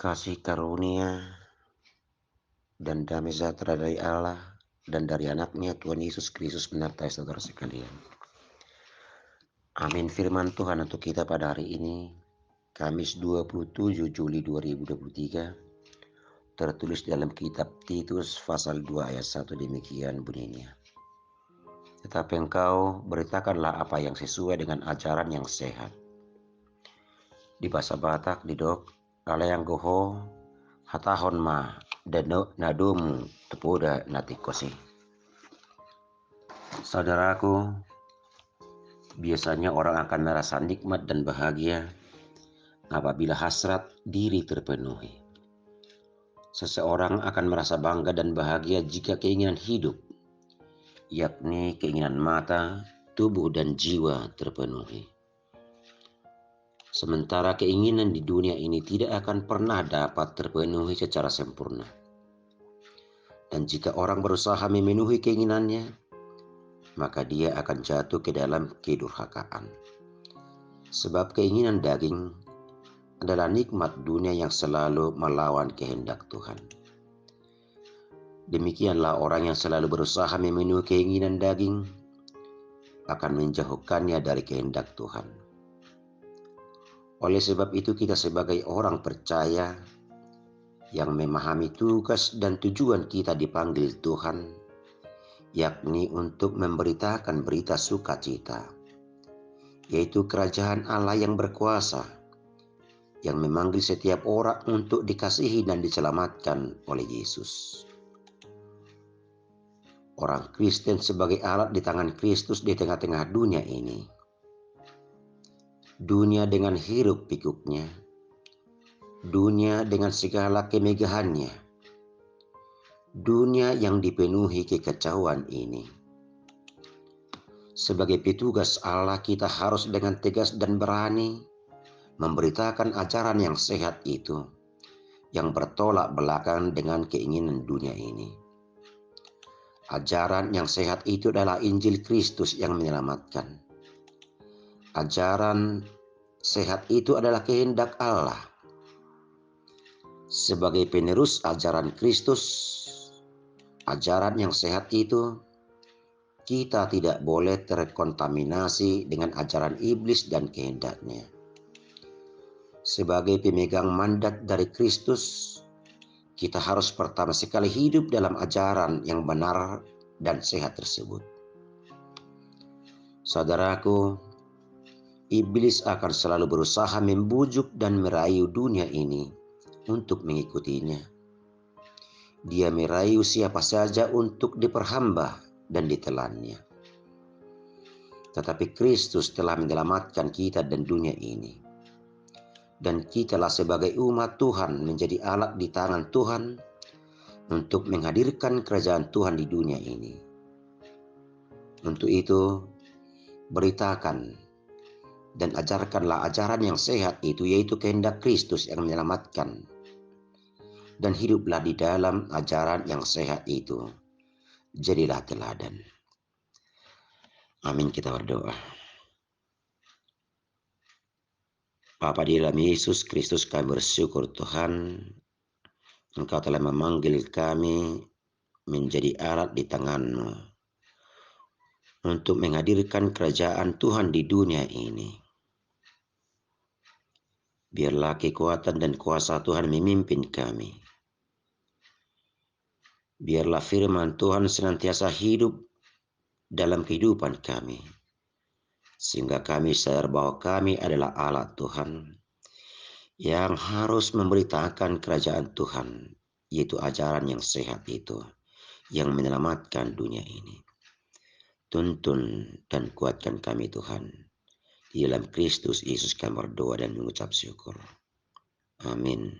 Kasih karunia dan damai sejahtera dari Allah dan dari anaknya Tuhan Yesus Kristus menyertai saudara sekalian. Amin. Firman Tuhan untuk kita pada hari ini, Kamis 27 Juli 2023, tertulis dalam kitab Titus pasal 2 ayat 1 demikian bunyinya. Tetapi engkau beritakanlah apa yang sesuai dengan ajaran yang sehat. Di bahasa Batak, didok, yang goho, hatahon ma, dan nadomu tepoda natikosi. Saudaraku, biasanya orang akan merasa nikmat dan bahagia apabila hasrat diri terpenuhi. Seseorang akan merasa bangga dan bahagia jika keinginan hidup, yakni keinginan mata, tubuh, dan jiwa terpenuhi. Sementara keinginan di dunia ini tidak akan pernah dapat terpenuhi secara sempurna. Dan jika orang berusaha memenuhi keinginannya, maka dia akan jatuh ke dalam kedurhakaan. Sebab keinginan daging adalah nikmat dunia yang selalu melawan kehendak Tuhan. Demikianlah orang yang selalu berusaha memenuhi keinginan daging akan menjauhkannya dari kehendak Tuhan. Oleh sebab itu kita sebagai orang percaya yang memahami tugas dan tujuan kita dipanggil Tuhan, yakni untuk memberitakan berita sukacita, yaitu kerajaan Allah yang berkuasa, yang memanggil setiap orang untuk dikasihi dan diselamatkan oleh Yesus. Orang Kristen sebagai alat di tangan Kristus di tengah-tengah dunia ini. Dunia dengan hiruk pikuknya, dunia dengan segala kemegahannya, dunia yang dipenuhi kekacauan ini. Sebagai petugas Allah, kita harus dengan tegas dan berani memberitakan ajaran yang sehat itu, yang bertolak belakang dengan keinginan dunia ini. Ajaran yang sehat itu adalah Injil Kristus yang menyelamatkan. Ajaran sehat itu adalah kehendak Allah. Sebagai penerus ajaran Kristus, ajaran yang sehat itu, kita tidak boleh terkontaminasi dengan ajaran iblis dan kehendaknya. Sebagai pemegang mandat dari Kristus, kita harus pertama sekali hidup dalam ajaran yang benar dan sehat tersebut. Saudaraku, iblis akan selalu berusaha membujuk dan merayu dunia ini untuk mengikutinya. Dia merayu siapa saja untuk diperhamba dan ditelannya. Tetapi Kristus telah menyelamatkan kita dan dunia ini. Dan kitalah sebagai umat Tuhan menjadi alat di tangan Tuhan untuk menghadirkan kerajaan Tuhan di dunia ini. Untuk itu, beritakan dan ajarkanlah ajaran yang sehat itu, yaitu kehendak Kristus yang menyelamatkan. Dan hiduplah di dalam ajaran yang sehat itu. Jadilah teladan. Amin, kita berdoa. Bapa di dalam Yesus Kristus, kami bersyukur Tuhan, Engkau telah memanggil kami menjadi alat di tangan-Mu untuk menghadirkan kerajaan Tuhan di dunia ini. Biarlah kekuatan dan kuasa Tuhan memimpin kami. Biarlah firman Tuhan senantiasa hidup dalam kehidupan kami, sehingga kami sadar bahwa kami adalah alat Tuhan yang harus memberitakan kerajaan Tuhan, yaitu ajaran yang sehat itu, yang menyelamatkan dunia ini. Tuntun dan kuatkan kami Tuhan. Di dalam Kristus Yesus kami berdoa dan mengucap syukur. Amin.